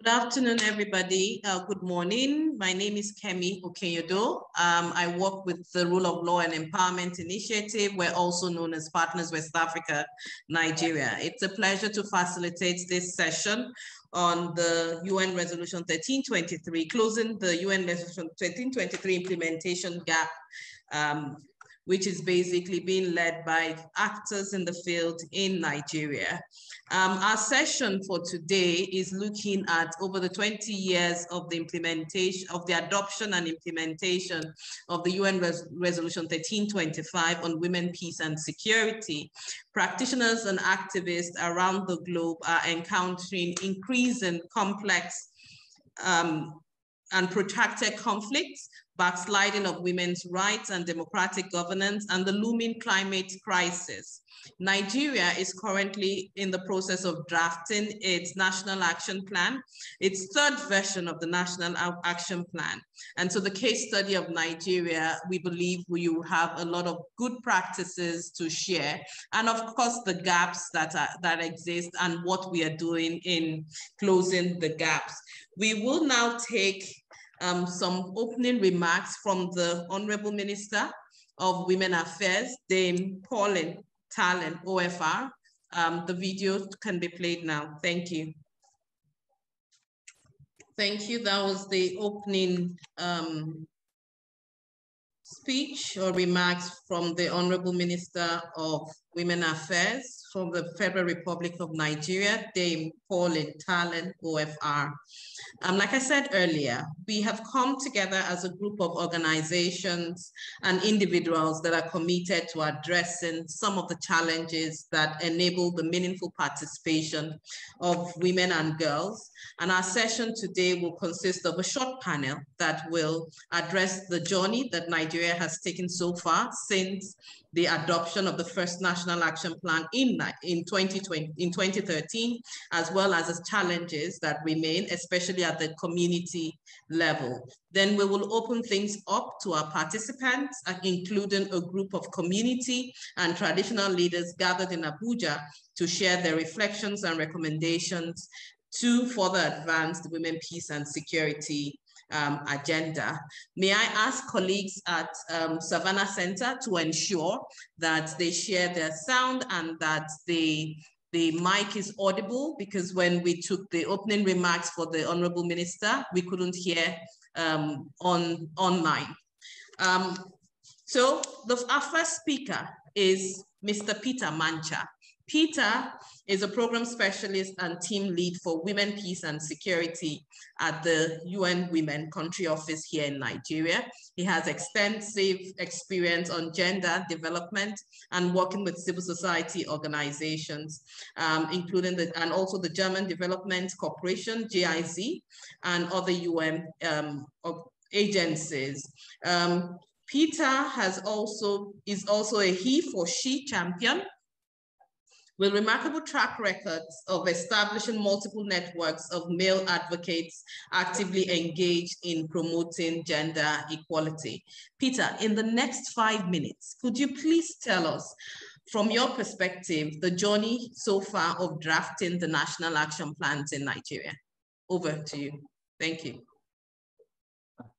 Good afternoon, everybody. Good morning. My name is Kemi Okenyodo. I work with the Rule of Law and Empowerment Initiative. We're also known as Partners West Africa, Nigeria. It's a pleasure to facilitate this session on the UN Resolution 1323, closing the UN Resolution 1323 implementation gap, which is basically being led by actors in the field in Nigeria. Our session for today is looking at over the 20 years of the implementation, of the adoption and implementation of the UN Resolution 1325 on women, peace, and security. Practitioners and activists around the globe are encountering increasing complex and protracted conflicts, backsliding of women's rights and democratic governance, and the looming climate crisis. Nigeria is currently in the process of drafting its National Action Plan, its third version of the National Action Plan. And so the case study of Nigeria, we believe we will have a lot of good practices to share. And of course, the gaps that exist and what we are doing in closing the gaps. We will now take some opening remarks from the Honorable Minister of Women Affairs, Dame Pauline Talent, OFR. The video can be played now. Thank you. Thank you. That was the opening speech or remarks from the Honorable Minister of Women Affairs from the Federal Republic of Nigeria, Dame Pauline Talent, OFR. Like I said earlier, we have come together as a group of organizations and individuals that are committed to addressing some of the challenges that enable the meaningful participation of women and girls. And our session today will consist of a short panel that will address the journey that Nigeria has taken so far since the adoption of the first National Action Plan in 2013, as well as the challenges that remain, especially at the community level. Then we will open things up to our participants, including a group of community and traditional leaders gathered in Abuja to share their reflections and recommendations to further advance the women, peace, and security agenda. May I ask colleagues at Savannah Center to ensure that they share their sound and that the mic is audible, because when we took the opening remarks for the Honorable Minister, we couldn't hear online. So our first speaker is Mr. Peter Mancha. Peter is a program specialist and team lead for Women, Peace and Security at the UN Women Country Office here in Nigeria. He has extensive experience on gender development and working with civil society organizations, including and also the German Development Corporation, GIZ, and other UN agencies. Peter is also a he for she champion, with remarkable track records of establishing multiple networks of male advocates actively engaged in promoting gender equality. Peter, in the next 5 minutes, could you please tell us, from your perspective, the journey so far of drafting the National Action Plans in Nigeria? Over to you. Thank you.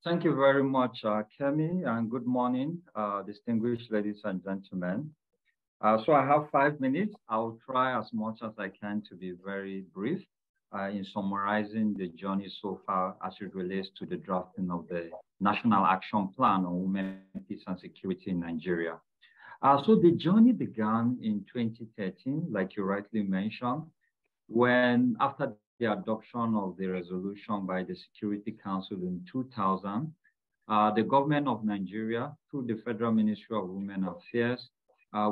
Thank you very much, Kemi, and good morning, distinguished ladies and gentlemen. So I have 5 minutes. I'll try as much as I can to be very brief in summarizing the journey so far as it relates to the drafting of the National Action Plan on Women, Peace and Security in Nigeria. So the journey began in 2013, like you rightly mentioned, when after the adoption of the resolution by the Security Council in 2000, the government of Nigeria, through the Federal Ministry of Women Affairs,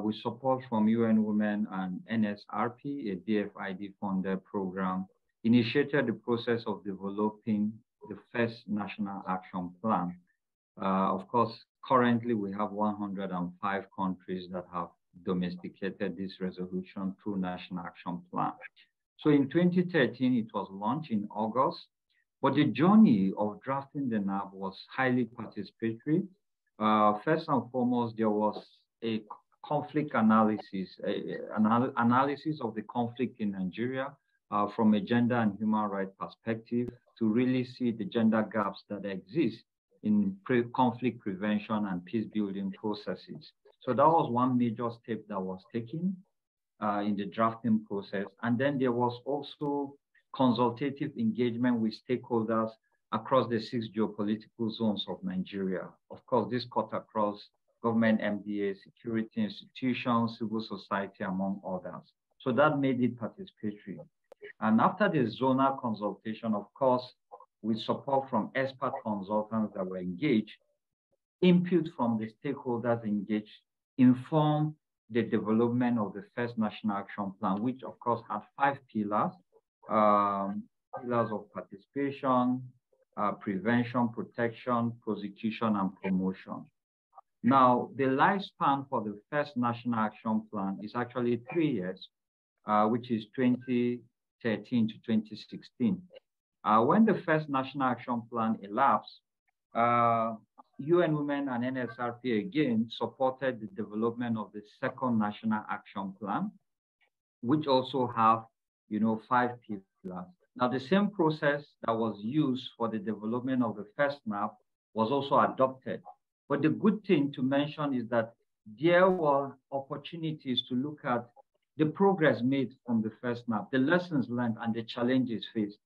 with support from UN Women and NSRP, a DFID-funded program, initiated the process of developing the first National Action Plan. Of course, currently we have 105 countries that have domesticated this resolution through National Action Plan. So in 2013, it was launched in August, but the journey of drafting the NAB was highly participatory. First and foremost, there was a conflict analysis, analysis of the conflict in Nigeria, from a gender and human rights perspective to really see the gender gaps that exist in conflict prevention and peace building processes. So that was one major step that was taken in the drafting process. And then there was also consultative engagement with stakeholders across the 6 geopolitical zones of Nigeria. Of course, this cut across government, MDA, security institutions, civil society, among others. So that made it participatory. And after the zonal consultation, of course, with support from expert consultants that were engaged, input from the stakeholders engaged informed the development of the first National Action Plan, which of course had 5 pillars, pillars of participation, prevention, protection, prosecution, and promotion. Now, the lifespan for the first National Action Plan is actually 3 years, which is 2013 to 2016. When the first National Action Plan elapsed, UN Women and NSRP again supported the development of the second National Action Plan, which also have, 5 pillars. Now, the same process that was used for the development of the first NAP was also adopted. But the good thing to mention is that there were opportunities to look at the progress made from the first NAP, the lessons learned, and the challenges faced.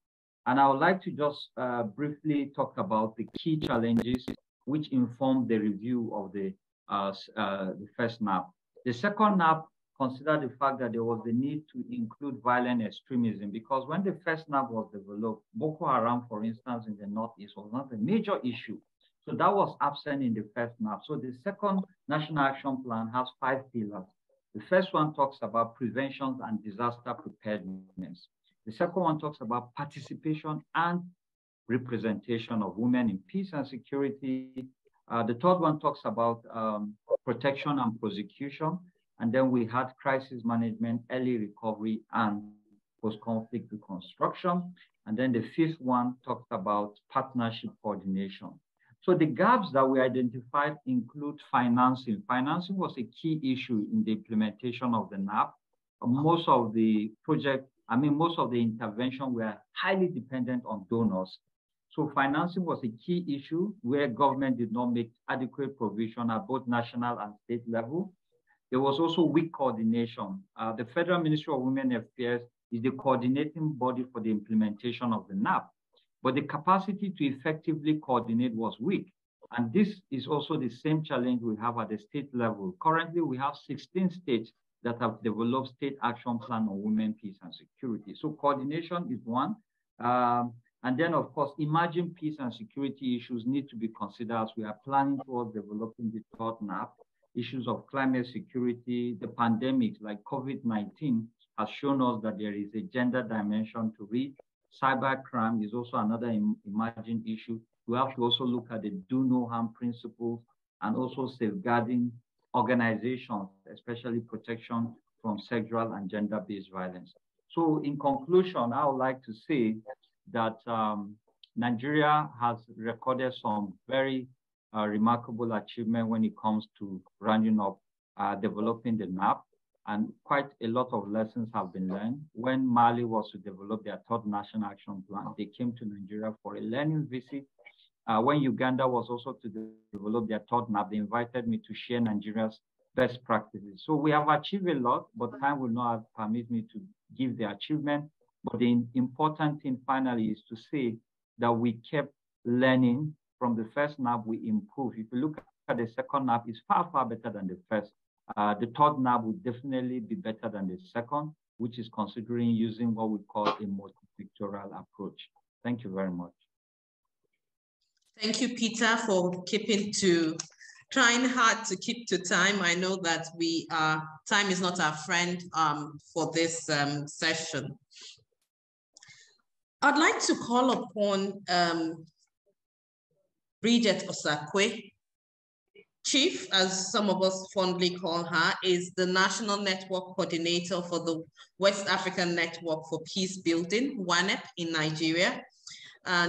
And I would like to just briefly talk about the key challenges which informed the review of the first NAP. The second NAP considered the fact that there was the need to include violent extremism, because when the first NAP was developed, Boko Haram, for instance, in the Northeast was not a major issue. So that was absent in the first NAP. So the second National Action Plan has 5 pillars. The first one talks about prevention and disaster preparedness. The second one talks about participation and representation of women in peace and security. The third one talks about protection and prosecution. And then we had crisis management, early recovery, and post-conflict reconstruction. And then the fifth one talks about partnership coordination. So the gaps that we identified include financing. Financing was a key issue in the implementation of the NAP. Most of the intervention were highly dependent on donors. So financing was a key issue where government did not make adequate provision at both national and state level. There was also weak coordination. The Federal Ministry of Women Affairs is the coordinating body for the implementation of the NAP, but the capacity to effectively coordinate was weak. And this is also the same challenge we have at the state level. Currently, we have 16 states that have developed state action plan on women, peace, and security. So coordination is one. And then, of course, emerging peace and security issues need to be considered as we are planning towards developing the third NAP. Issues of climate security, the pandemics like COVID-19 has shown us that there is a gender dimension to it. Cybercrime is also another emerging issue. We have to also look at the do no harm principles and also safeguarding organizations, especially protection from sexual and gender-based violence. So in conclusion, I would like to say that Nigeria has recorded some very remarkable achievement when it comes to rounding up developing the NAP, and quite a lot of lessons have been learned. When Mali was to develop their third National Action Plan, they came to Nigeria for a learning visit. When Uganda was also to develop their third NAP, they invited me to share Nigeria's best practices. So we have achieved a lot, but time will not permit me to give the achievement. But the important thing finally is to say that we kept learning. From the first NAP, we improved. If you look at the second NAP, it's far, far better than the first. The third NAP would definitely be better than the second, which is considering using what we call a multi-sectoral approach. Thank you very much. Thank you, Peter, for trying hard to keep to time. I know that time is not our friend for this session. I'd like to call upon Bridget Osakwe. Chief, as some of us fondly call her, is the National Network Coordinator for the West African Network for Peacebuilding, WANEP, in Nigeria.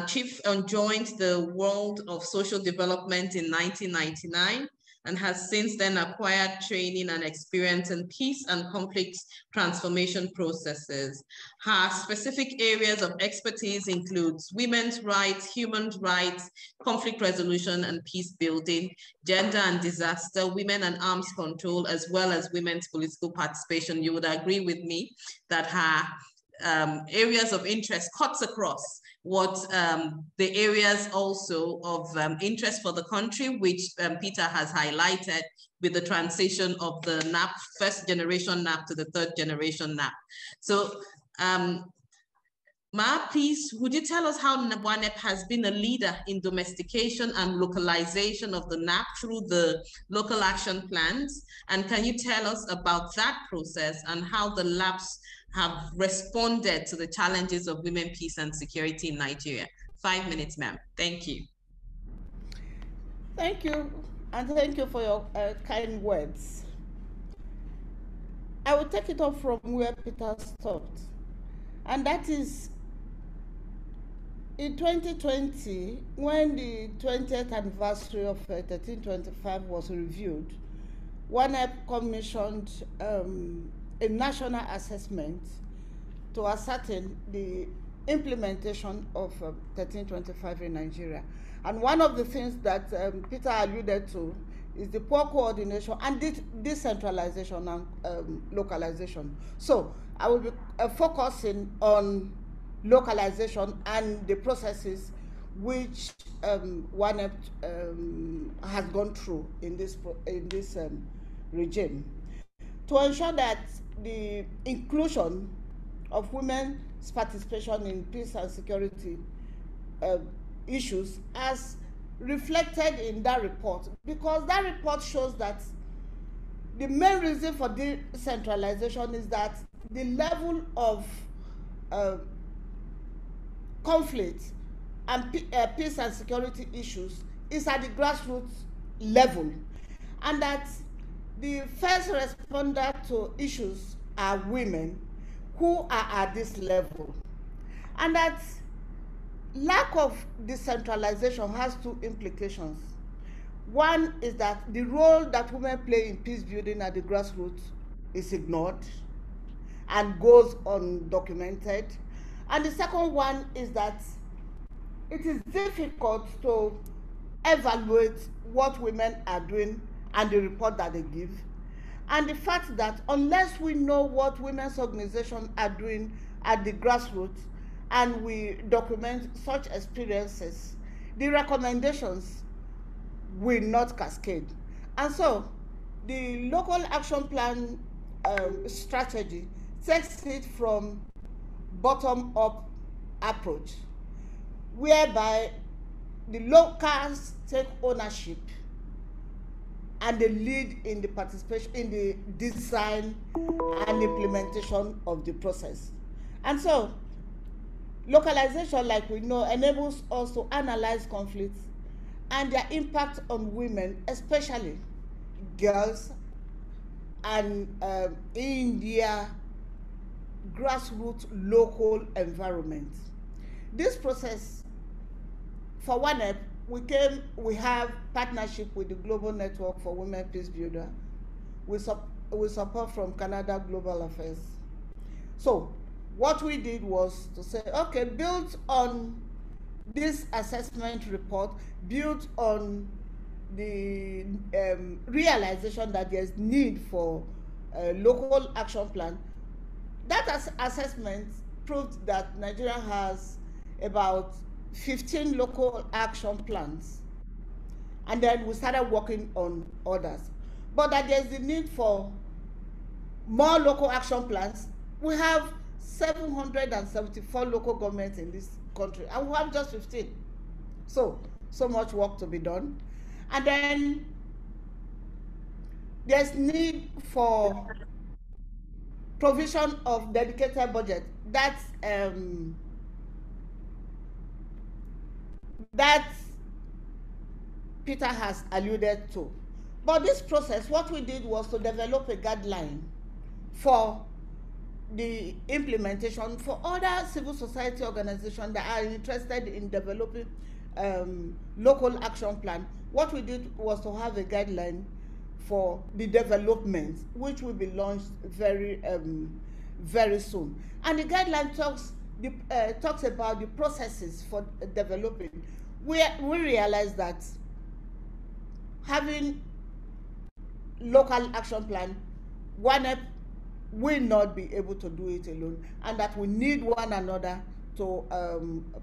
Chief joined the world of social development in 1999 and has since then acquired training and experience in peace and conflict transformation processes. Her specific areas of expertise includes women's rights, human rights, conflict resolution and peace building, gender and disaster, women and arms control, as well as women's political participation. You would agree with me that her areas of interest cuts across what the areas also of interest for the country, which Peter has highlighted with the transition of the NAP, first generation NAP to the third generation NAP. So Ma, please, would you tell us how WANEP has been a leader in domestication and localization of the NAP through the local action plans? And can you tell us about that process and how the labs have responded to the challenges of women, peace, and security in Nigeria? 5 minutes, ma'am. Thank you. Thank you, and thank you for your kind words. I will take it off from where Peter stopped, and that is in 2020, when the 20th anniversary of 1325 was reviewed, WANEP commissioned a national assessment to ascertain the implementation of 1325 in Nigeria. And one of the things that Peter alluded to is the poor coordination and decentralization and localization. So I will be focusing on localization and the processes which WANEP has gone through in this regime to ensure that the inclusion of women's participation in peace and security issues as reflected in that report, because that report shows that the main reason for decentralization is that the level of conflict and peace and security issues is at the grassroots level, and that the first responder to issues are women who are at this level, and that lack of decentralization has two implications. One is that the role that women play in peace building at the grassroots is ignored and goes undocumented. And the second one is that it is difficult to evaluate what women are doing and the report that they give. And the fact that unless we know what women's organizations are doing at the grassroots and we document such experiences, the recommendations will not cascade. And so the local action plan strategy takes it from bottom-up approach, whereby the locals take ownership and they lead in the participation in the design and implementation of the process. And so localization, like we know, enables us to analyze conflicts and their impact on women, especially girls, and in their grassroots local environment. This process for WANEP, we have partnership with the Global Network for Women Peace Builder with support from Canada Global Affairs. So what we did was to say, okay, built on this assessment report, built on the realization that there's need for a local action plan, that assessment proved that Nigeria has about 15 local action plans, and then we started working on others. But that there's the need for more local action plans. We have 774 local governments in this country, and we have just 15. So much work to be done. And then there's need for provision of dedicated budget. That Peter has alluded to. But this process, what we did was to develop a guideline for the implementation for other civil society organizations that are interested in developing local action plan. What we did was to have a guideline for the development, which will be launched very soon. And the guideline talks about the processes for developing. We realize that having local action plan, one will not be able to do it alone, and that we need one another to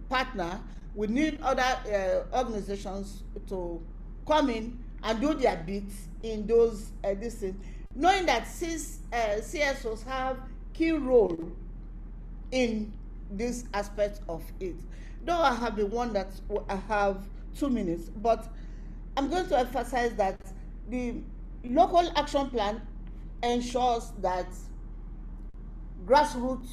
partner. We need other organizations to come in and do their bits in those these things, knowing that since CSOs have key role in this aspect of it. Though I have been one that I have 2 minutes, but I'm going to emphasize that the local action plan ensures that grassroots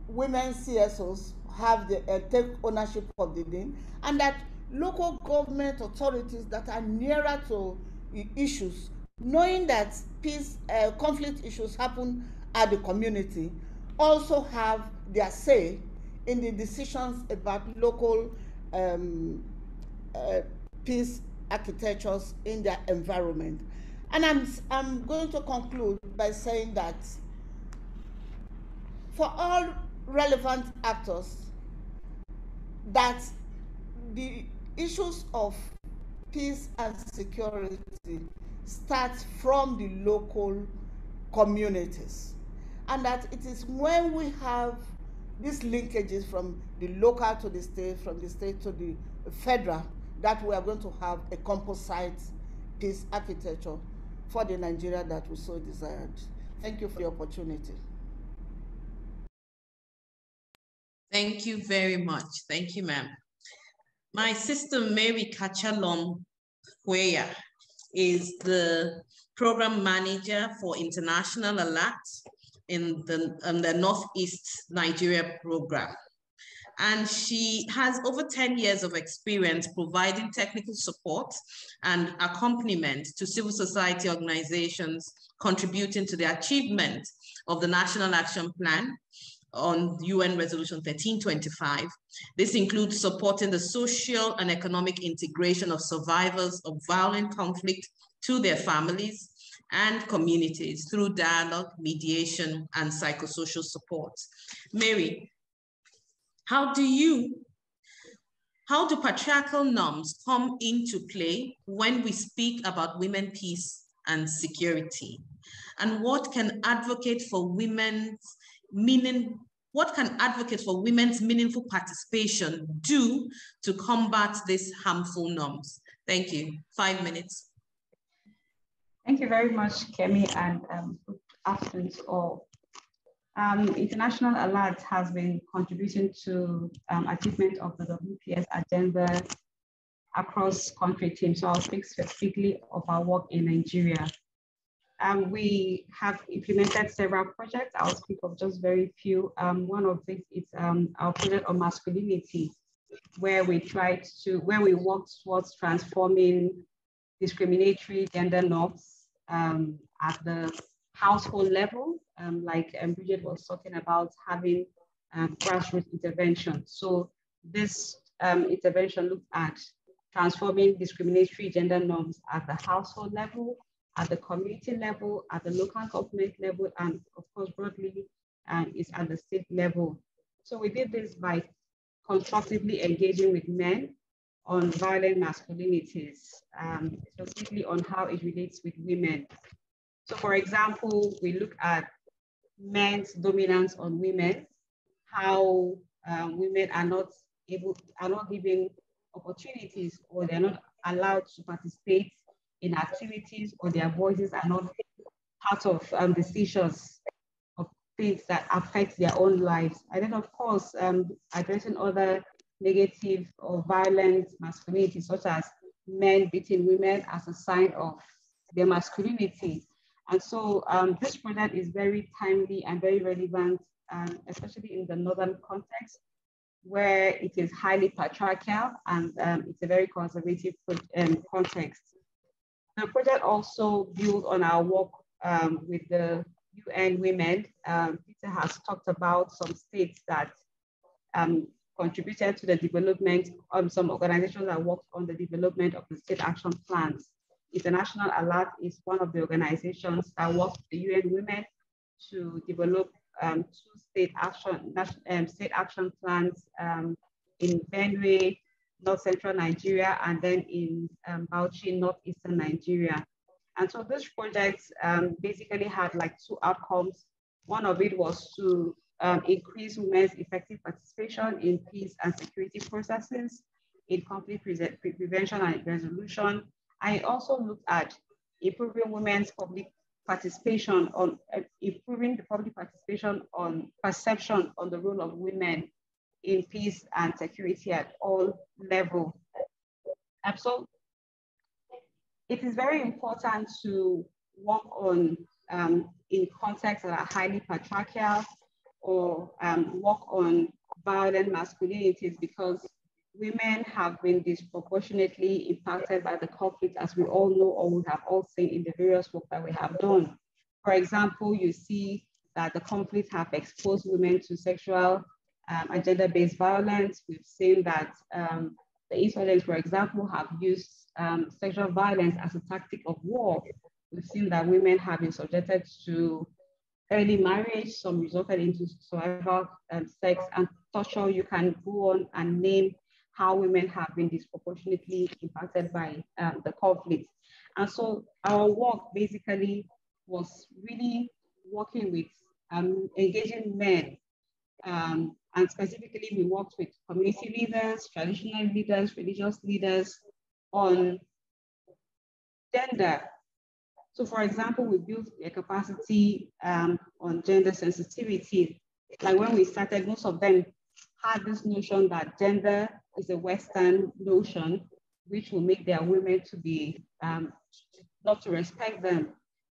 women CSOs have the take ownership of the thing, and that local government authorities that are nearer to the issues, knowing that peace conflict issues happen at the community, also have their say in the decisions about local peace architectures in their environment. And I'm going to conclude by saying that for all relevant actors, that the issues of peace and security start from the local communities, and that it is when we have these linkages from the local to the state, from the state to the federal, that we are going to have a composite peace architecture for the Nigeria that we so desired. Thank you for the opportunity. Thank you very much. Thank you, ma'am. My sister, Mary Kachalom Hueya, is the program manager for International Alert in the Northeast Nigeria program. And she has over 10 years of experience providing technical support and accompaniment to civil society organizations contributing to the achievement of the National Action Plan on UN Resolution 1325. This includes supporting the social and economic integration of survivors of violent conflict to their families and communities through dialogue, mediation, and psychosocial support. Mary, how do patriarchal norms come into play when we speak about women, peace, and security? And what can advocates for women's meaningful participation do to combat these harmful norms? Thank you. 5 minutes. Thank you very much, Kemi, and good afternoon to all. International Alert has been contributing to achievement of the WPS agenda across country teams. So I'll speak specifically of our work in Nigeria. We have implemented several projects. I'll speak of just very few. One of these is our project on masculinity, where we worked towards transforming discriminatory gender norms at the household level, like Bridget was talking about, having grassroots intervention. So this intervention looked at transforming discriminatory gender norms at the household level, at the community level, at the local government level, and of course, broadly, is at the state level. So we did this by constructively engaging with men on violent masculinities, specifically on how it relates with women. So for example, we look at men's dominance on women, how women are not given opportunities, or they're not allowed to participate in activities, or their voices are not part of decisions of things that affect their own lives. And then of course, addressing other negative or violent masculinity, such as men beating women as a sign of their masculinity. And so this project is very timely and very relevant, especially in the northern context, where it is highly patriarchal and it's a very conservative context. The project also builds on our work with the UN Women. Peter has talked about some states that contributed to the development, some organizations that worked on the development of the state action plans. International Alert is one of the organizations that works with the UN Women to develop 2 state action plans in Benue, North Central Nigeria, and then in Bauchi, Northeastern Nigeria. And so this project basically had like 2 outcomes. One of it was to increase women's effective participation in peace and security processes, in conflict prevention and resolution. And it also looked at improving women's public participation on improving the public participation on perception on the role of women in peace and security at all levels. And so it is very important to work on in contexts that are highly patriarchal or work on violent masculinities, because women have been disproportionately impacted by the conflict, as we all know or we have all seen in the various work that we have done. For example, you see that the conflict have exposed women to sexual and gender-based violence. We've seen that the insurgents, for example, have used sexual violence as a tactic of war. We've seen that women have been subjected to early marriage, some resulted into survival sex and torture. You can go on and name how women have been disproportionately impacted by the conflict. And so our work basically was really working with engaging men. And specifically, we worked with community leaders, traditional leaders, religious leaders on gender. So for example, we built a capacity on gender sensitivity. Like when we started, most of them had this notion that gender is a Western notion, which will make their women to be, not to respect them.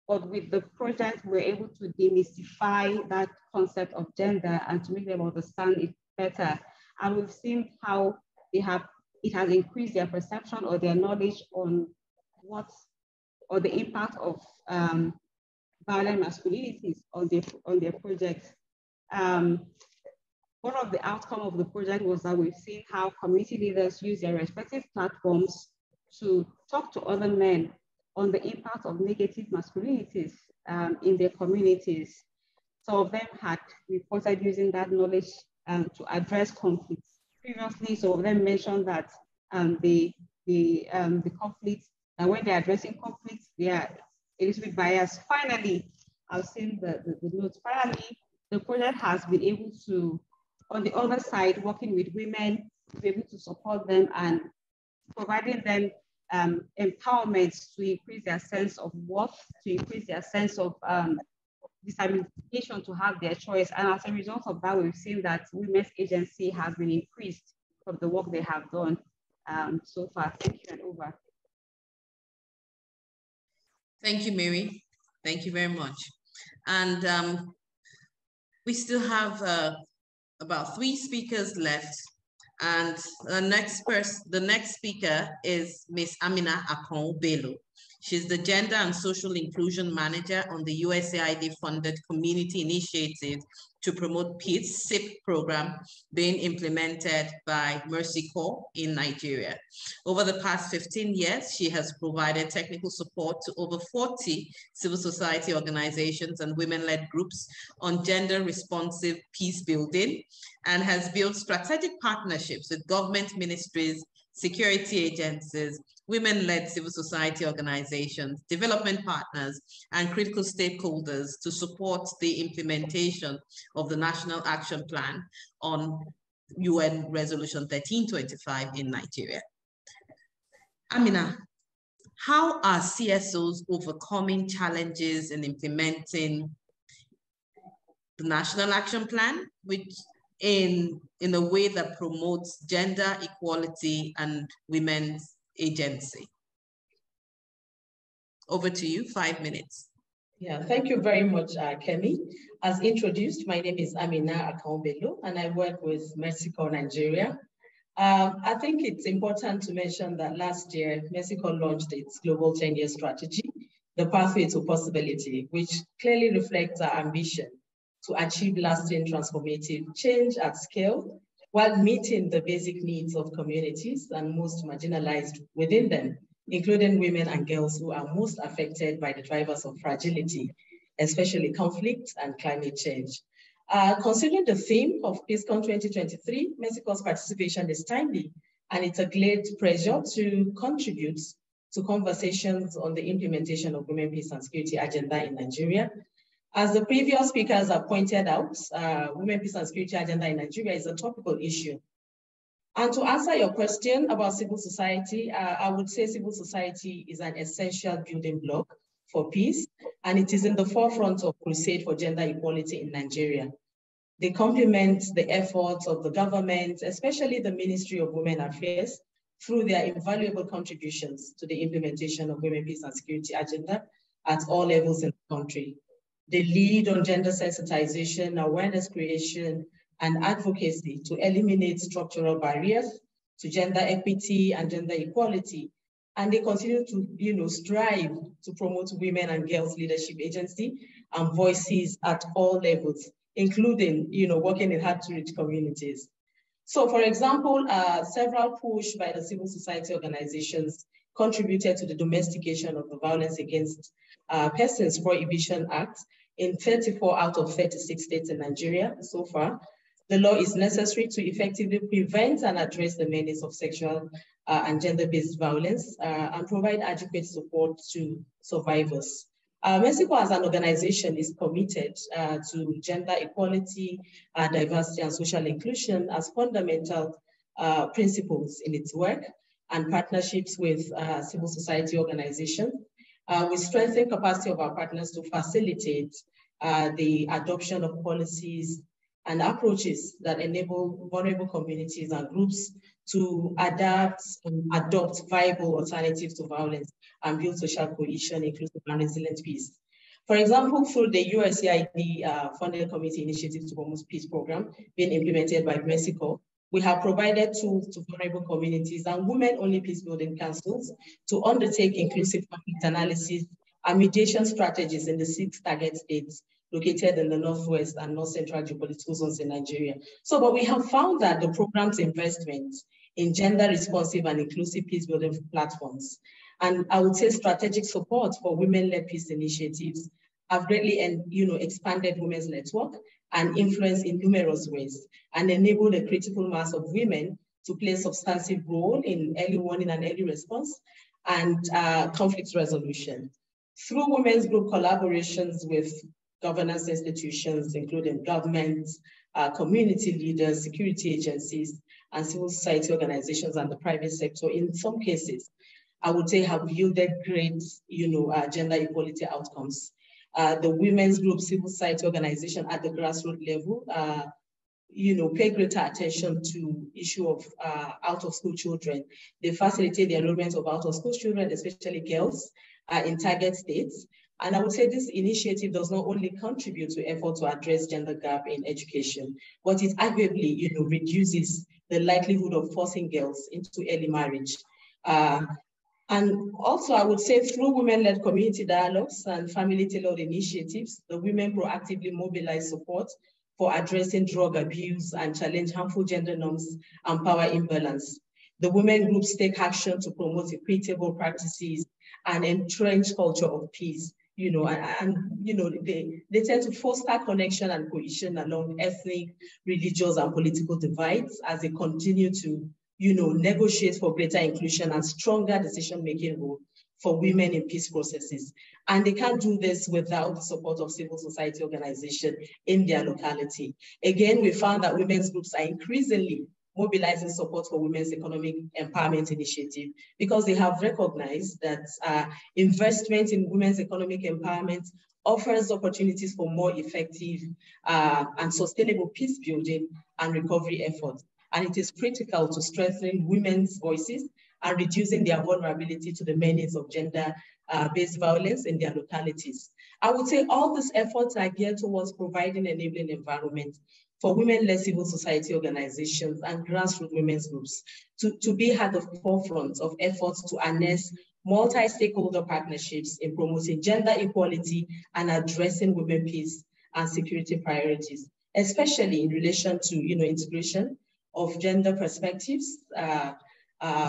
But with the project, we're able to demystify that concept of gender and to make them understand it better. And we've seen how it has increased their perception or their knowledge on or the impact of violent masculinities on their project. One of the outcomes of the project was that we've seen how community leaders use their respective platforms to talk to other men on the impact of negative masculinities in their communities. Some of them had reported using that knowledge to address conflicts. Previously, some of them mentioned that the conflicts, and when they're addressing conflicts, they are a little bit biased. Finally, I've seen the notes. Finally, the project has been able to, on the other side, working with women, to be able to support them and providing them empowerment to increase their sense of worth, to increase their sense of determination to have their choice. And as a result of that, we've seen that women's agency has been increased from the work they have done so far. Thank you, and over. Thank you, Mary. Thank you very much. And we still have about 3 speakers left. And the next speaker is Ms. Amina Akon-Bello. She's the Gender and Social Inclusion Manager on the USAID-funded Community Initiative to Promote Peace, SIP program being implemented by Mercy Corps in Nigeria. Over the past 15 years, she has provided technical support to over 40 civil society organizations and women-led groups on gender-responsive peace building, and has built strategic partnerships with government ministries, security agencies, women-led civil society organizations, development partners, and critical stakeholders to support the implementation of the National Action Plan on UN Resolution 1325 in Nigeria. Amina, how are CSOs overcoming challenges in implementing the National Action Plan, which in a way that promotes gender equality and women's agency? Over to you, 5 minutes. Yeah, thank you very much, Kemi. As introduced, my name is Amina Akon-Bello, and I work with Mercy Corps Nigeria. I think it's important to mention that last year, Mercy Corps launched its global 10-year strategy, the Pathway to Possibility, which clearly reflects our ambition to achieve lasting transformative change at scale while meeting the basic needs of communities and most marginalized within them. including women and girls who are most affected by the drivers of fragility, especially conflict and climate change. Considering the theme of PeaceCon 2023, Mexico's participation is timely, and it's a great pleasure to contribute to conversations on the implementation of Women, Peace and Security agenda in Nigeria. As the previous speakers have pointed out, Women, Peace and Security agenda in Nigeria is a topical issue. And to answer your question about civil society, I would say civil society is an essential building block for peace, and it is in the forefront of crusade for gender equality in Nigeria. They complement the efforts of the government, especially the Ministry of Women Affairs, through their invaluable contributions to the implementation of Women, Peace and Security agenda at all levels in the country. They lead on gender sensitization, awareness creation, and advocacy to eliminate structural barriers to gender equity and gender equality. And they continue to, strive to promote women and girls leadership agency and voices at all levels, including, working in hard-to-reach communities. So, for example, several push by the civil society organizations contributed to the domestication of the Violence Against Persons Prohibition Act in 34 out of 36 states in Nigeria so far. The law is necessary to effectively prevent and address the menace of sexual and gender-based violence and provide adequate support to survivors. Mexico as an organization is committed to gender equality, diversity, and social inclusion as fundamental principles in its work and partnerships with civil society organizations. We strengthen capacity of our partners to facilitate the adoption of policies and approaches that enable vulnerable communities and groups to adapt and adopt viable alternatives to violence and build social cohesion, inclusive and resilient peace. For example, through the USAID funded committee initiative to promote peace program being implemented by Mexico, we have provided tools to vulnerable communities and women-only peacebuilding councils to undertake inclusive conflict analysis and mediation strategies in the 6 target states located in the Northwest and North Central geopolitical zones in Nigeria. But we have found that the program's investment in gender responsive and inclusive peacebuilding platforms, and I would say strategic support for women-led peace initiatives have greatly expanded women's network and influence in numerous ways and enabled a critical mass of women to play a substantive role in early warning and early response and conflict resolution. Through women's group collaborations with governance institutions, including governments, community leaders, security agencies, and civil society organizations and the private sector, in some cases, I would say have yielded great, gender equality outcomes. The women's group civil society organization at the grassroots level, pay greater attention to issue of out-of-school children. They facilitate the enrollment of out-of-school children, especially girls, in target states. And I would say this initiative does not only contribute to effort to address gender gap in education, but it arguably, reduces the likelihood of forcing girls into early marriage. And also, I would say through women-led community dialogues and family-tailored initiatives, the women proactively mobilize support for addressing drug abuse and challenge harmful gender norms and power imbalance. The women groups take action to promote equitable practices and entrench culture of peace. They tend to foster connection and cohesion along ethnic, religious, and political divides as they continue to, negotiate for greater inclusion and stronger decision-making role for women in peace processes. And they can't do this without the support of civil society organizations in their locality. Again, we found that women's groups are increasingly mobilizing support for women's economic empowerment initiative because they have recognized that investment in women's economic empowerment offers opportunities for more effective and sustainable peace building and recovery efforts. And it is critical to strengthen women's voices and reducing their vulnerability to the menace of gender-based violence in their localities. I would say all these efforts are geared towards providing an enabling environment for women-led civil society organizations and grassroots women's groups to be at the forefront of efforts to harness multi-stakeholder partnerships in promoting gender equality and addressing women peace and security priorities, especially in relation to integration of gender perspectives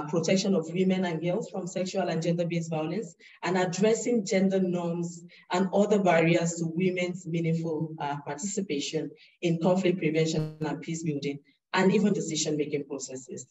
protection of women and girls from sexual and gender-based violence, and addressing gender norms and other barriers to women's meaningful participation in conflict prevention and peace building, and even decision-making processes.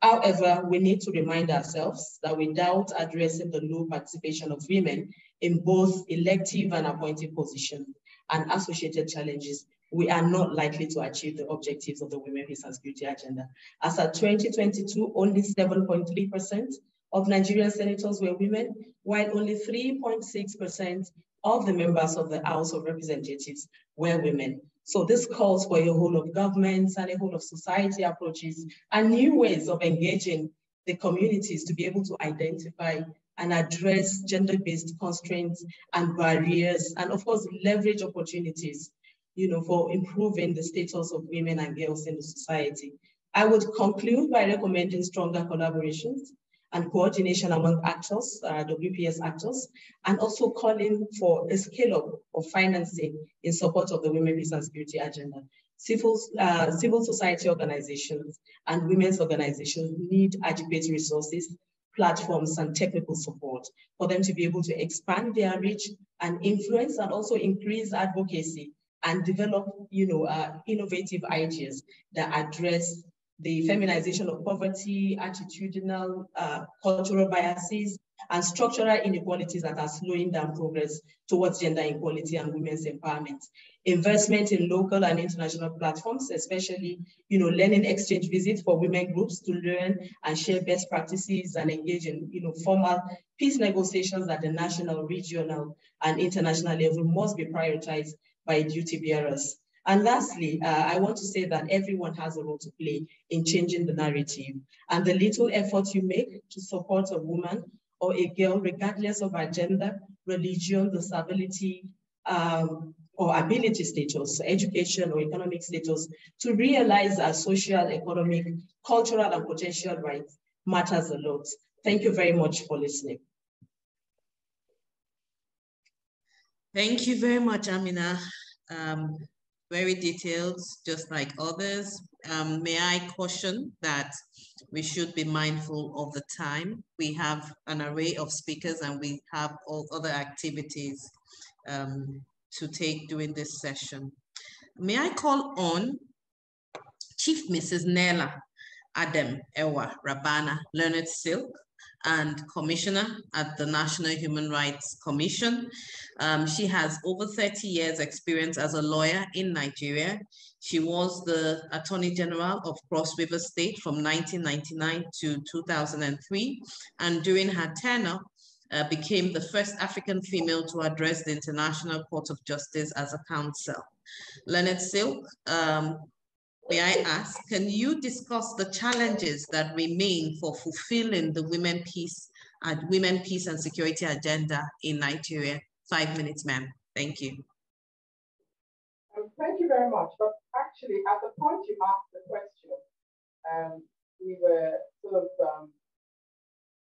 However, we need to remind ourselves that without addressing the low participation of women in both elective and appointed positions and associated challenges, we are not likely to achieve the objectives of the Women, Peace and Security Agenda. As of 2022, only 7.3% of Nigerian senators were women, while only 3.6% of the members of the House of Representatives were women. So this calls for a whole of governments and a whole of society approaches and new ways of engaging the communities to be able to identify and address gender-based constraints and barriers, and of course, leverage opportunities, for improving the status of women and girls in the society. I would conclude by recommending stronger collaborations and coordination among actors, WPS actors, and also calling for a scale-up of financing in support of the Women, Peace and Security Agenda. Civil society organizations and women's organizations need adequate resources, platforms, and technical support for them to be able to expand their reach and influence, and also increase advocacy and develop, innovative ideas that address the feminization of poverty, attitudinal, cultural biases, and structural inequalities that are slowing down progress towards gender equality and women's empowerment. Investment in local and international platforms, especially, learning exchange visits for women groups to learn and share best practices and engage in, formal peace negotiations at the national, regional, and international level must be prioritized by duty bearers. And lastly, I want to say that everyone has a role to play in changing the narrative. And the little effort you make to support a woman or a girl, regardless of her gender, religion, disability, or ability status, education or economic status, to realize our social, economic, cultural, and potential rights matters a lot. Thank you very much for listening. Thank you very much, Amina. Very detailed, just like others. May I caution that we should be mindful of the time. We have an array of speakers and we have all other activities to take during this session. May I call on Chief Mrs. Nella Adam Ewa Rabana Leonard Silk, and Commissioner at the National Human Rights Commission. She has over 30 years experience as a lawyer in Nigeria. She was the Attorney General of Cross River State from 1999 to 2003. And during her tenure, became the first African female to address the International Court of Justice as a counsel. Leonard Silk, may I ask, can you discuss the challenges that remain for fulfilling the Women, Peace and Security Agenda in Nigeria? 5 minutes, ma'am. Thank you. Thank you very much. But actually, at the point you asked the question, we were sort of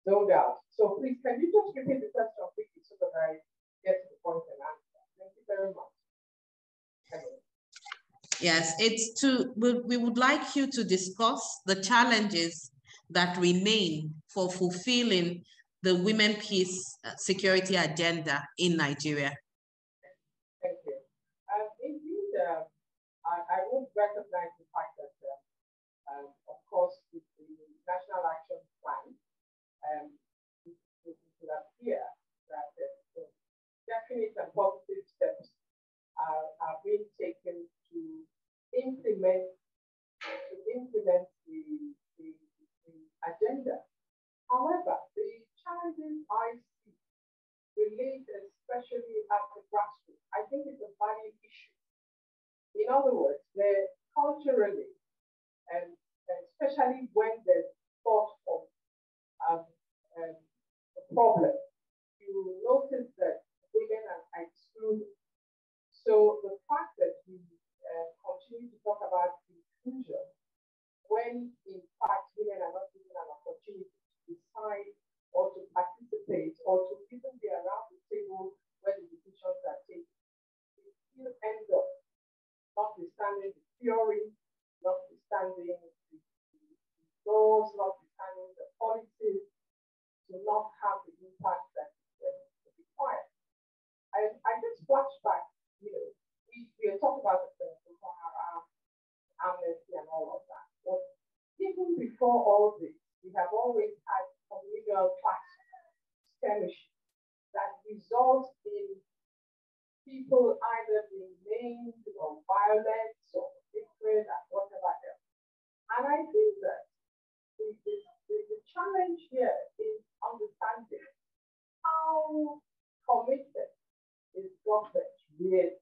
zoned out. So please, can you just repeat the question quickly so that I get to the point and answer? Thank you very much. Yes, we would like you to discuss the challenges that remain for fulfilling the Women, Peace, Security Agenda in Nigeria. Thank you. Indeed, I would recognize the fact that, of course, with the National Action Plan, it would appear that definite and positive steps are being taken to implement the agenda. However, the challenges I see relate especially at the grassroots. I think it's a value issue. In other words, culturally, and especially when there's thought of a problem, you notice that women are excluded. So the fact that we continue to talk about inclusion when in fact women are not given an opportunity to decide or to participate or to even be around the table where the decisions are taken, we still end up, notwithstanding the theory, notwithstanding the goals, notwithstanding the have the impact that is required. I just flash back, we are talking about the amnesty and all of that. But even before all this, we have always had communal clash skirmishes that result in people either being maimed or violent or different and whatever else. And I think that the challenge here is understanding how committed is government really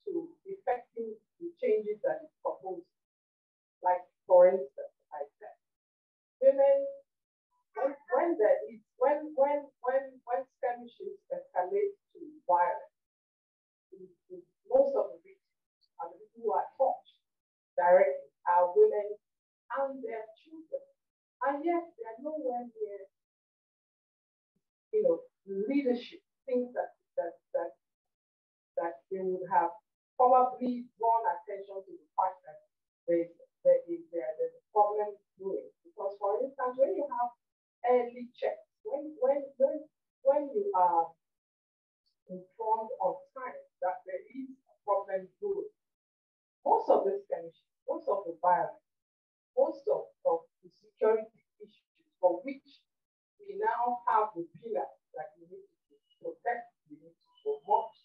to effecting the changes that is proposed. Like, for instance, I said, women, when skirmishes escalate to violence, most of the victims and the people who are touched directly are women and their children. And yet they are nowhere near, leadership, things that they would have probably drawn attention to the fact that there's a problem brewing. Because, for instance, when you have early checks, when you are informed on time that there is a problem brewing, most of the skirmishes, most of the violence, most of the security issues for which we now have the pillars that we need to protect, we need to promote,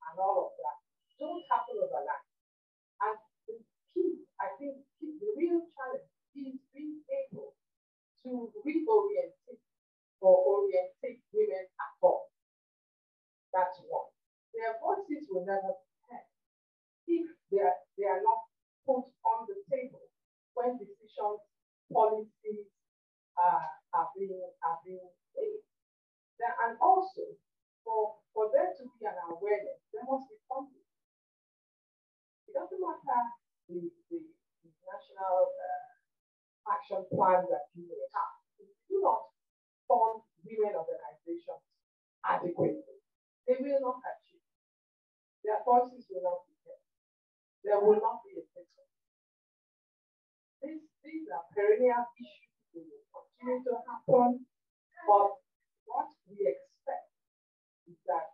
and all of that, don't happen overnight. And the key, I think, the real challenge is being able to reorientate or orientate women at all. That's one. Their voices will never be heard if they are not put on the table when decisions, policies are being made. And also, for there to be an awareness, there must be something. It doesn't matter the national action plan that you may have. If you do not fund women organizations adequately, they will not achieve. Their voices will not be heard. There will not be a system. These are perennial issues that will continue to happen, but what we expect is that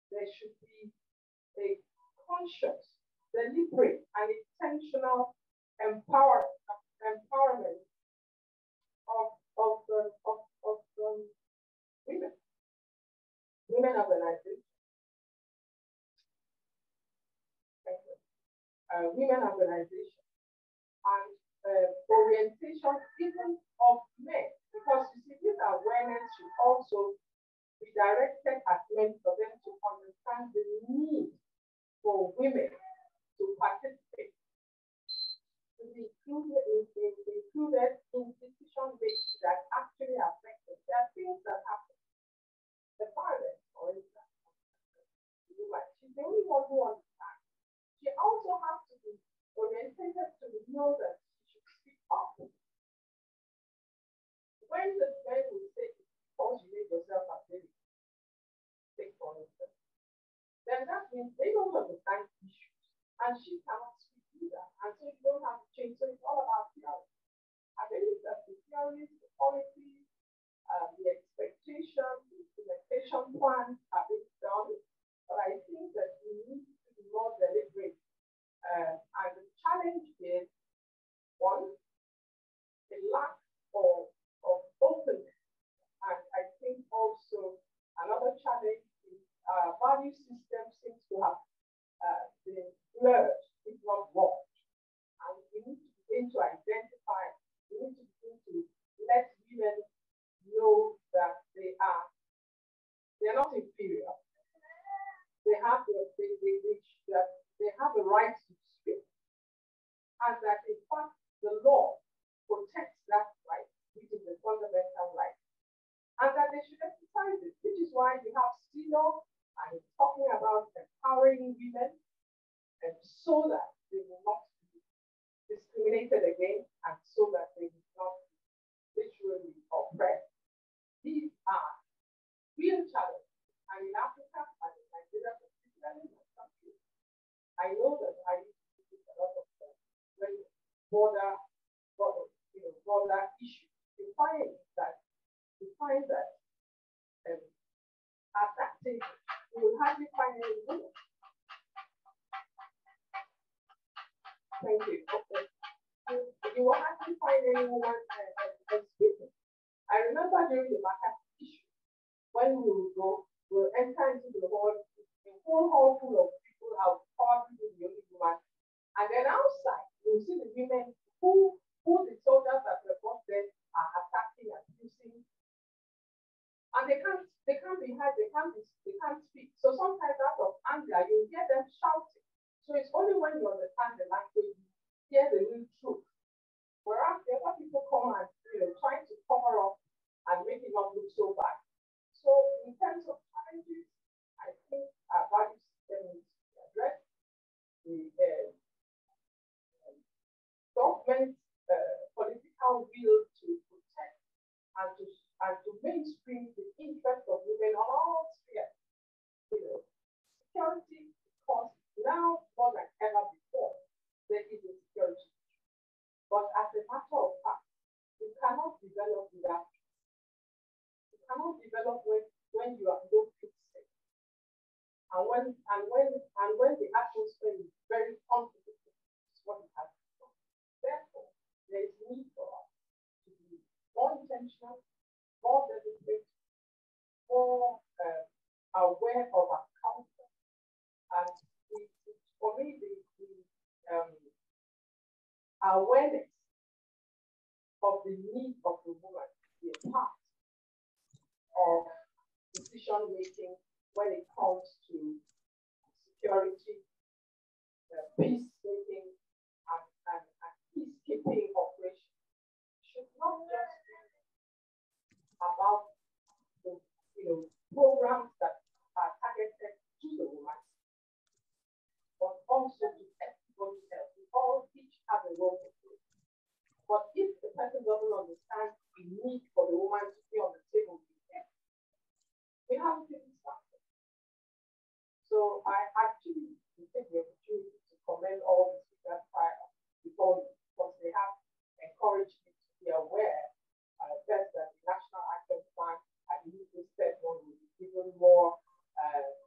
there should be a conscious, deliberate, and intentional empowerment of women organizations. Women organizations and orientation even of men, because you see, this awareness should also be directed at men for them to understand the need for women to participate, to be included in decision-making that actually affect them. There are things that happen. The violence, for instance, she's the only one who understands. She also has to be orientated to know that she should speak up. When the men will say, because you made yourself available, take for instance, then that means they don't understand issues. And she cannot speak either. And so you don't have to change. So it's all about theory. I believe that the theories, the policies, the expectations, the implementation plans are being done. But I think that we need to be more deliberate. And the challenge is, one, the lack of openness. And I think also another challenge is value system seems to have been blurred, if not warped. And we need to begin to identify, we need to begin to let women know that they are not inferior. They have the right to speak. And that in fact the law protects that right, which is a fundamental right. And that they should exercise it, which is why you have CEDAW and it's talking about empowering women, and so that they will not be discriminated against and so that they will not be literally oppressed. These are real challenges. And in Africa and in Nigeria, particularly in my country, I know that I used to do a lot of border issues. You find that you find that at that table, you will hardly find any women. Thank you. Okay. You will hardly find any woman speaking. I remember during the market issue, when we would go, we'll enter into the whole hall full of people, how probably the only woman. And then outside, you'll see the women who the soldiers that were brought there are attacking and using. And they can't be heard, they can't speak. So sometimes out of anger, you hear them shouting. So it's only when you understand the language, you hear the real truth. Whereas the other people come and trying to cover up and make it not look so bad. So in terms of challenges, I think our value system needs to be addressed. The government political will to protect and to mainstream the interest of women on all spheres. Security, because now more than ever before, there is a security issue. But as a matter of fact, you cannot develop without. You cannot develop when you are no fit safe. And when the atmosphere is very unpredictable, it's what it has become. Therefore, there is need for us to be more intentional, more deliberate, more aware of our culture. And for me, the awareness of the need of the woman to be a part of decision making when it comes to security, peace making, and peacekeeping operations should not just be about the programs that are targeted to the woman, but also to everybody else. We all each have a role to play. But if the person doesn't understand the need for the woman to be on the table with them, we haven't even started. So I actually take the opportunity to commend all the speakers prior because they have encouraged me to be aware first that the National Action Plan, I believe this third one will be even more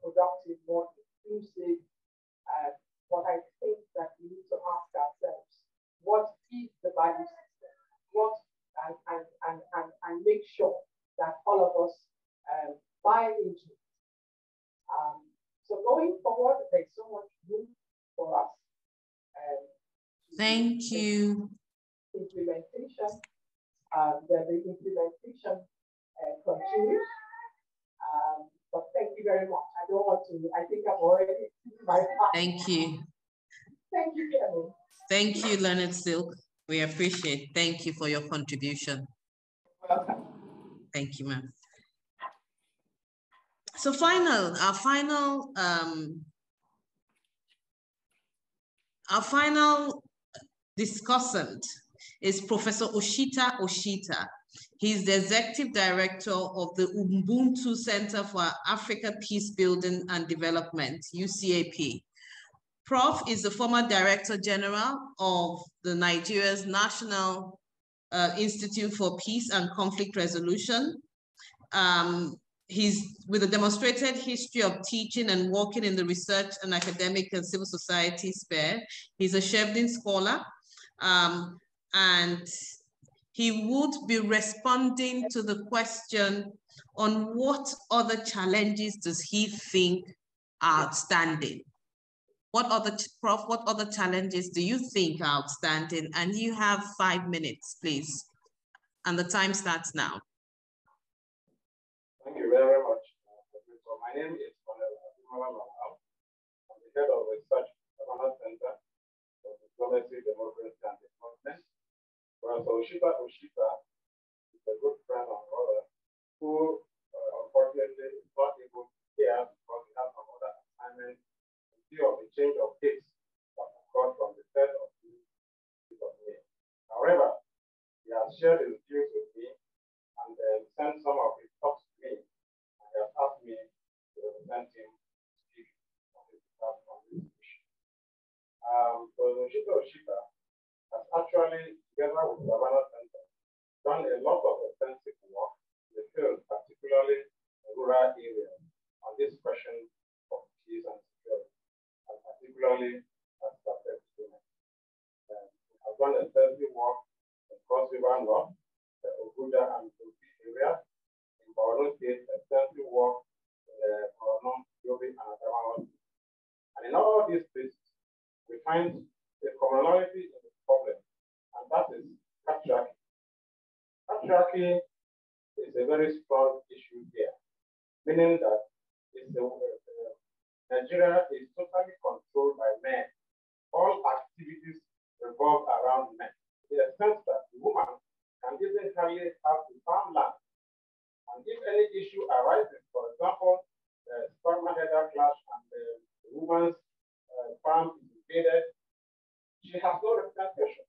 productive, more inclusive. But I think that we need to ask ourselves, what is the value system? What and make sure that all of us buy into it. So going forward, there's so much room for us. Thank you. Implementation. The implementation continues. But thank you very much. I don't want to, I think I'm already my part. Thank you. Thank you, Kevin. Thank you, Leonard Silk. We appreciate. Thank you for your contribution. Welcome. Thank you, ma'am. So our final discussant is Professor Oshita Oshita. He's the Executive Director of the Ubuntu Center for Africa Peacebuilding and Development, UCAP. Prof is the former Director General of the Nigeria's National Institute for Peace and Conflict Resolution. He's with a demonstrated history of teaching and working in the research and academic and civil society sphere. He's a Shevden scholar, and he would be responding to the question on what other challenges does he think are outstanding? What other challenges do you think are outstanding? And you have 5 minutes, please. And the time starts now. Thank you very much. So my name is Panelists. I'm the head of research at the Center for Diplomacy, Democracy, and Development. So Oshita is a good friend and brother who unfortunately is not able to be here because he has some other assignments in view of the change of pace that occurred from the 3rd of May. However, he has shared his views with me and sent some of his thoughts to me, and he has asked me to represent him to speak on his behalf on this issue. So Oshita has actually, together with the Savannah Center, done a lot of extensive work areas on this question of peace and security, and particularly as affects women. I've done extensive work in Cross River North, the Oguda and Kogi area, in Borno State, extensive work in Borno, Yobe, and Adamawa. And in all these places, we find a commonality in the problem, and that is patriarchy. Patriarchy is a very strong issue here, meaning that Nigeria is totally controlled by men. All activities revolve around men, to the extent that the woman can even hardly have the farmland. And if any issue arises, for example, sperma header clash and the woman's farm is invaded, she has no representation.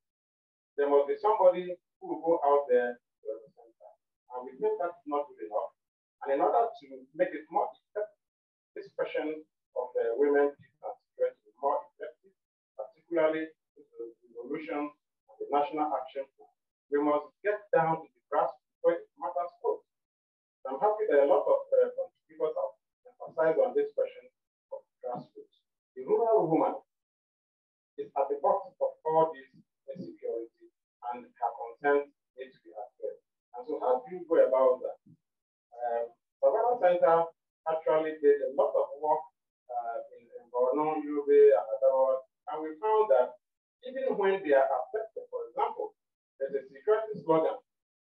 There must be somebody who will go out there to represent her. And we think that's not good enough. And in order to make it more effective, this question of women and security is more effective, particularly with the resolution of the National Action Plan. We must get down to the grassroots where it matters most. I'm happy that a lot of contributors have emphasized on this question of grassroots. The rural woman is at the bottom of all this insecurity, and her concerns need to be addressed. And so how do you go about that? Surveillance Center actually did a lot of work in Borno, Yobe, and Adamawa, and we found that even when they are affected, for example, there's a security slogan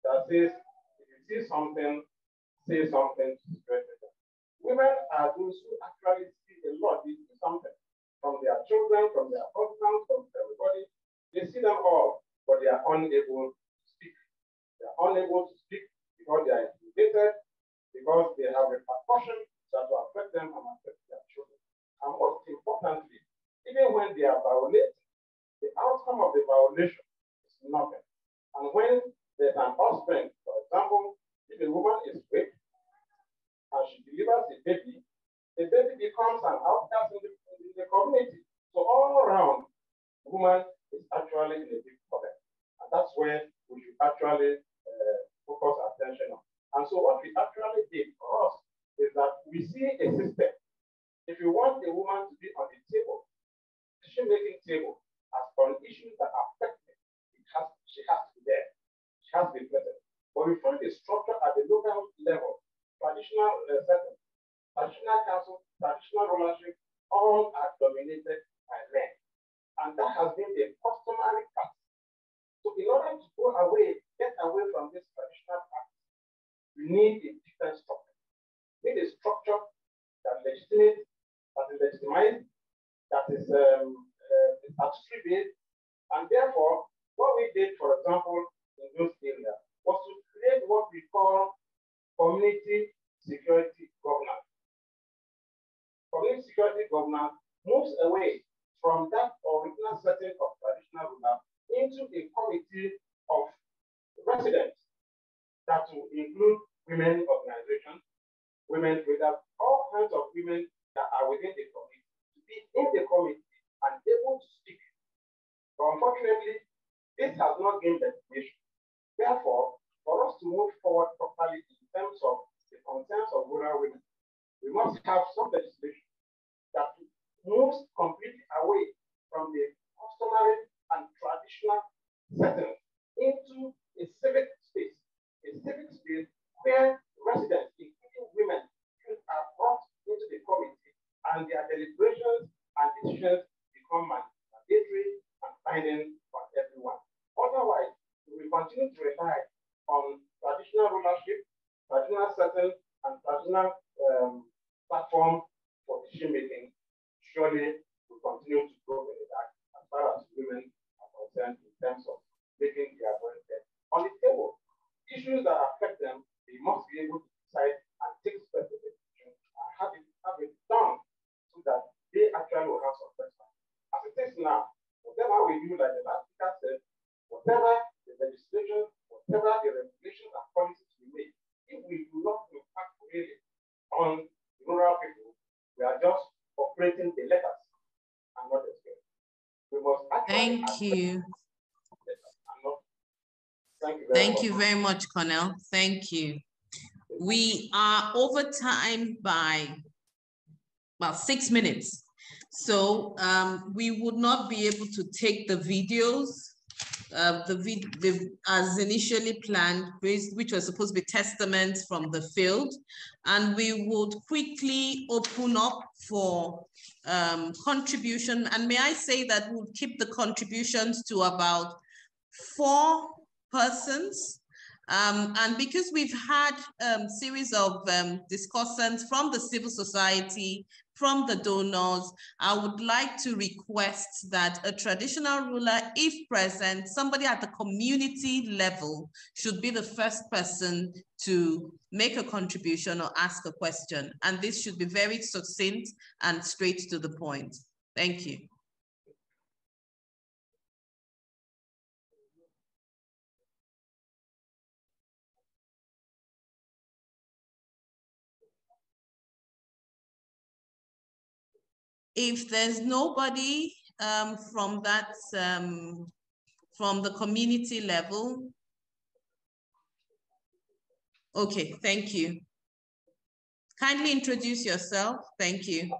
that says, if you see something, say something to security. Women are those who actually see a lot. They see something from their children, from their husbands, from everybody. They see them all, but they are unable to speak. They are unable to speak because they are intimidated, because they have repercussions that will affect them and affect their children. And most importantly, even when they are violated, the outcome of the violation is nothing. And when there's an offspring, for example, if a woman is raped and she delivers a baby, the baby becomes an outcast in the community. So all around, the woman is actually in a big problem. And that's where we should actually focus attention on. And so what we actually did for us is that we see a system. If you want a woman to be on the table, decision-making table, as on issues that affect her, she has to be there. She has to be present. But we find a structure at the local level, traditional setting, traditional council, traditional rulership, all are dominated by men. And that has been the customary practice. So in order to go away, get away from this traditional practice, you need a different structure. You need a structure that legitimates, that is legitimized, that is attribute, and therefore, what we did, for example, in those areas, was to create what we call community security governance. Community security governance moves away from that original setting of traditional ruler into a committee of residents that will include women organizations, women traders, all kinds of women that are within the committee, to be in the committee and able to speak. But unfortunately, this has not gained recognition. Therefore, for us to move forward properly in terms of the concerns of rural women, we must have some legislation that moves completely away from the customary and traditional setting into a civic space where residents, including women, are brought into the committee and their deliberations and decisions become mandatory and binding for everyone. Otherwise, we will continue to rely on traditional rulership, traditional setting, and traditional platform for decision making. Surely we continue to grow in the dark as far as women are concerned in terms of making their voice heard. On the table, issues that affect them, they must be able to decide and take specific action and have it done so that they actually will have some response. As it is now, whatever we do, like the last speaker said, whatever the legislation, whatever the regulations and policies we make, if we do not impact really on rural people, we are just operating the letters and not the spirit. We must actually. Thank you. Thank you very much. Thank you very much, Cornell. Thank you. We are over time by about 6 minutes. So we would not be able to take the videos as initially planned, which was supposed to be testaments from the field. And we would quickly open up for contribution. And may I say that we'll keep the contributions to about 4 persons. And because we've had a series of discussants from the civil society, from the donors, I would like to request that a traditional ruler, if present, somebody at the community level should be the first person to make a contribution or ask a question. And this should be very succinct and straight to the point. Thank you. If there's nobody from that, from the community level, okay, thank you. Kindly introduce yourself. Thank you.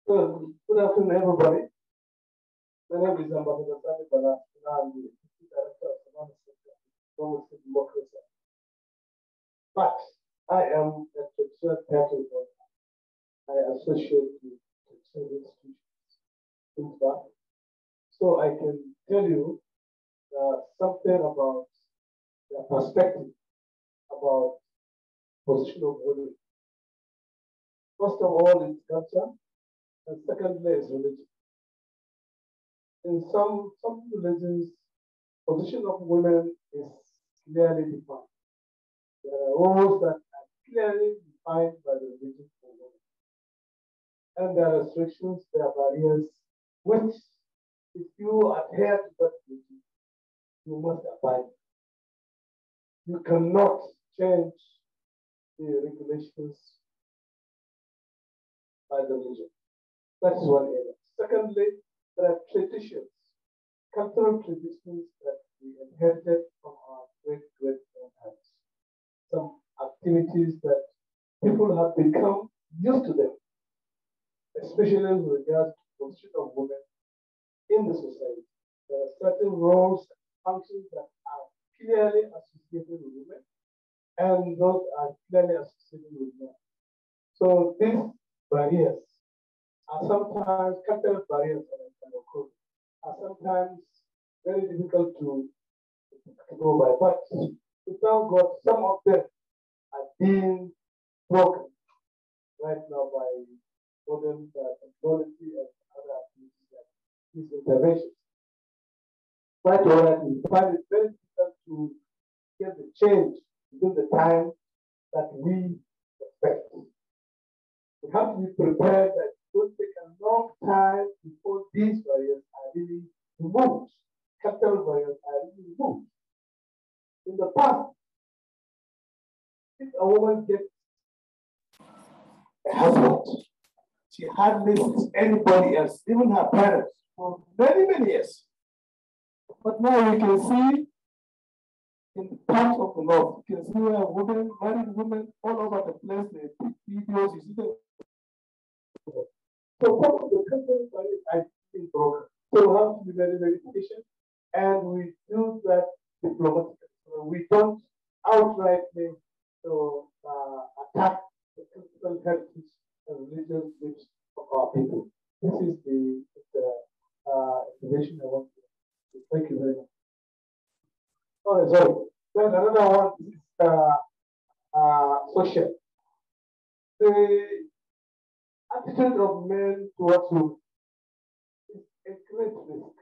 Good afternoon, everybody. My name is Ambassador Sani Bala, and I'm the Director of Democracy. But I am a traditional title. I associate with traditional institutions. So I can tell you something about the perspective about position of women. First of all, it's culture, and secondly, is religion. In some religions, position of women is clearly defined. There are roles that are clearly defined by the religion for women. And there are restrictions, there are barriers, which if you adhere to that religion, you must abide. You cannot change the regulations by the religion. That is one area. Secondly, there are traditions, cultural traditions that we inherited from our great-grandparents. Some activities that people have become used to them, especially with regards to the position of women in the society. There are certain roles and functions that are clearly associated with women, and those are clearly associated with men. So these barriers are sometimes cultural barriers are sometimes very difficult to go by. But without God, some of them are being broken right now by modern technology and other activities like these interventions. Right now, we find it very difficult to get the change within the time that we expect. We have to be prepared that it will take a long time before these barriers are really removed. Cultural barriers are really removed. In the past, if a woman gets a husband, she hardly sees anybody else, even her parents, for many, many years. But now you can see in parts of the north, you can see where women, married women, all over the place, they take videos, you see them. So some of the cultural barriers are being broken. So we have to be very, very patient, and we do that diplomatically. So we don't outrightly attack the cultural heritage and religious beliefs of our people. This is the information I want to do. Thank you very much. Oh, sorry. Then another one is social. The attitude of men towards women is a great risk.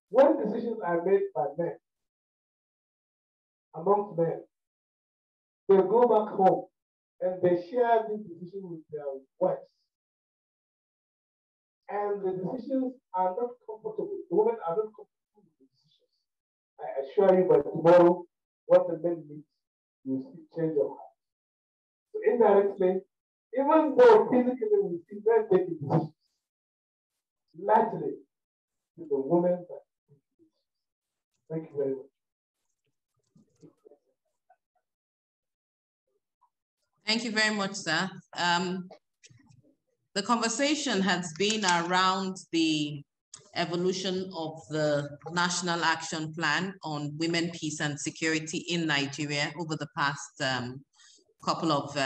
When decisions are made by men, amongst men, they go back home and they share this decision with their wives. And the decisions are not comfortable. The women are not comfortable with the decisions. I assure you by tomorrow, what the men meet, you see change of heart. So indirectly, even though physically we see men taking decisions, largely to the women that take decisions. Thank you very much. Thank you very much, sir. The conversation has been around the evolution of the National Action Plan on Women, Peace and Security in Nigeria over the past couple of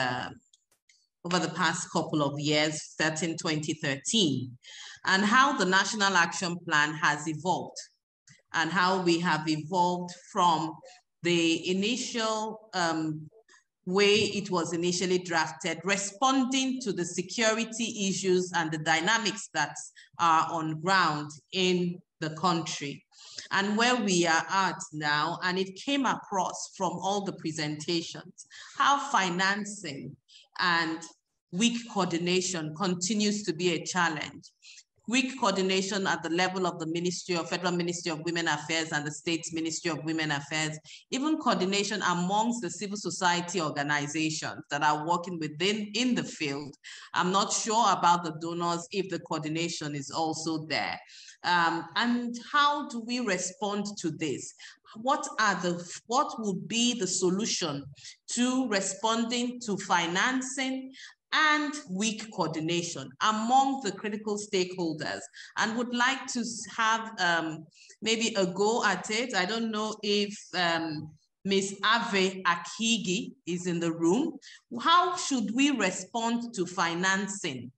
years, starting 2013, and how the National Action Plan has evolved and how we have evolved from the initial way it was initially drafted, responding to the security issues and the dynamics that are on ground in the country, and where we are at now. And it came across from all the presentations, how financing and weak coordination continues to be a challenge. Weak coordination at the level of the Federal Ministry of Women Affairs and the State Ministry of Women Affairs, even coordination amongst the civil society organizations that are working in the field. I'm not sure about the donors if the coordination is also there. And how do we respond to this? What would be the solution to responding to financing and weak coordination among the critical stakeholders? And would like to have maybe a go at it. I don't know if Ms. Ave Akigi is in the room. How should we respond to financing,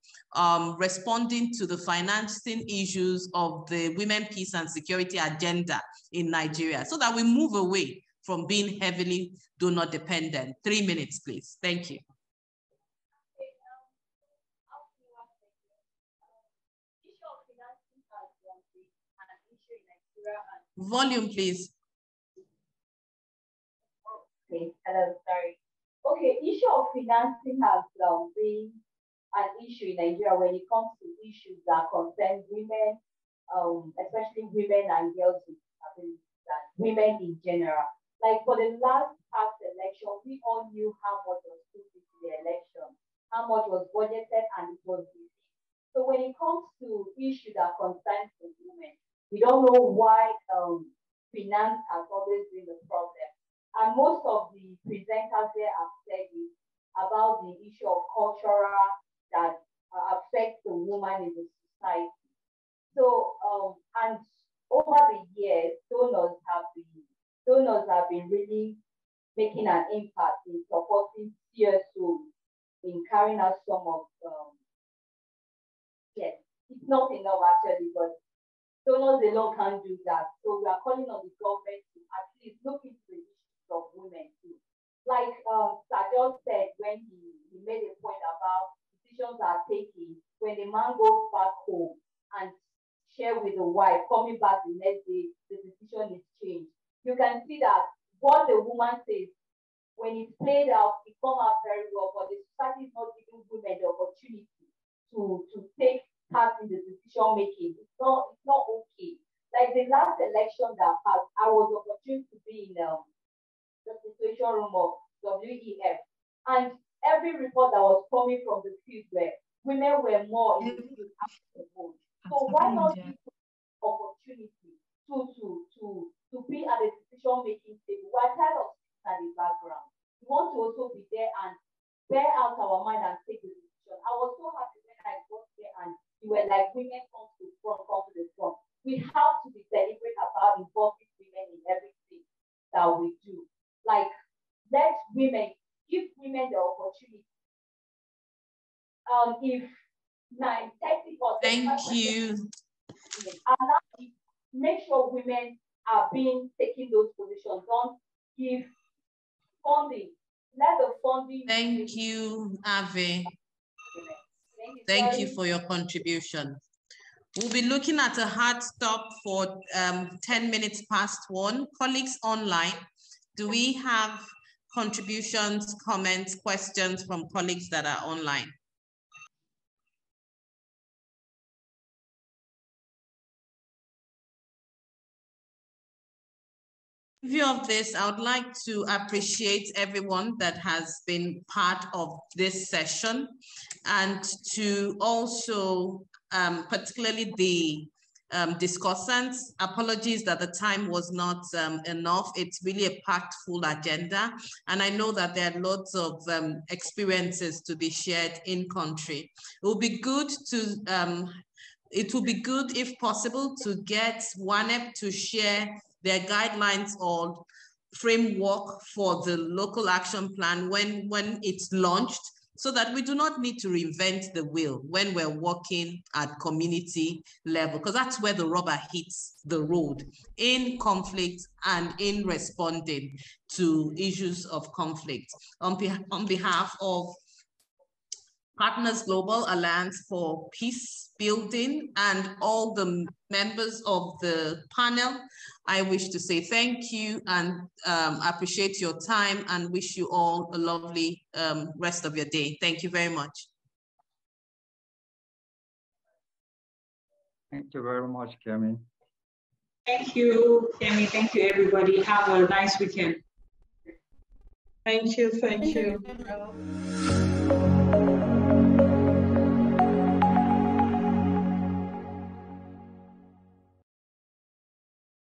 responding to the financing issues of the Women, Peace and Security agenda in Nigeria, so that we move away from being heavily donor dependent? 3 minutes, please. Thank you. Volume, please. Okay, hello, sorry. Okay, issue of financing has been an issue in Nigeria when it comes to issues that concern women, especially women and girls with disabilities, and women in general. Like for the last past election, we all knew how much was put into the election, how much was budgeted, and it was released. So when it comes to issues that concern the women, we don't know why finance has always been the problem. And most of the presenters there have said it about the issue of cultural that affects the woman in the society. So, and over the years, donors have been really making an impact in supporting CSO in carrying out some of, yes, it's not enough actually, but donors alone can't do that. So we are calling on the government to at least look into the issues of women too. Like Sajol said when he made a point about decisions are taken when the man goes back home and share with the wife, coming back the next day, the decision is changed. You can see that what the woman says, when it's played out, it comes out very well, but the society is not giving women the opportunity to take part in the decision making. It's not okay. Like the last election that passed, I was opportune to be in the situation room of WEF, and every report that was coming from the field where women were more in the field after the vote. So why not give opportunity to be at the decision making table? We're tired of sitting at the background. We want to also be there and bear out our mind and take the decision. I was so happy when I got there and you were like, women come to the front, come to the front. We have to be deliberate about involving women in everything that we do. Like, let women, give women the opportunity. If 30%. Thank you. Make sure women are taking those positions. Don't give funding. Let the funding. Thank you, Ave. Thank you for your contribution. We'll be looking at a hard stop for 10 minutes past 1. Colleagues online, do we have contributions, comments, questions from colleagues that are online? In view of this, I would like to appreciate everyone that has been part of this session, and to also particularly the discussants. Apologies that the time was not enough. It's really a packed full agenda. And I know that there are lots of experiences to be shared in country. It will be good to, it will be good if possible to get WANEP to share their guidelines or framework for the local action plan when it's launched, so that we do not need to reinvent the wheel when we're working at community level, because that's where the rubber hits the road in conflict and in responding to issues of conflict. On behalf of Partners Global Alliance for Peacebuilding and all the members of the panel, I wish to say thank you and appreciate your time and wish you all a lovely rest of your day. Thank you very much. Thank you very much, Kemi. Thank you, Kemi. Thank you, everybody. Have a nice weekend. Thank you. Thank you.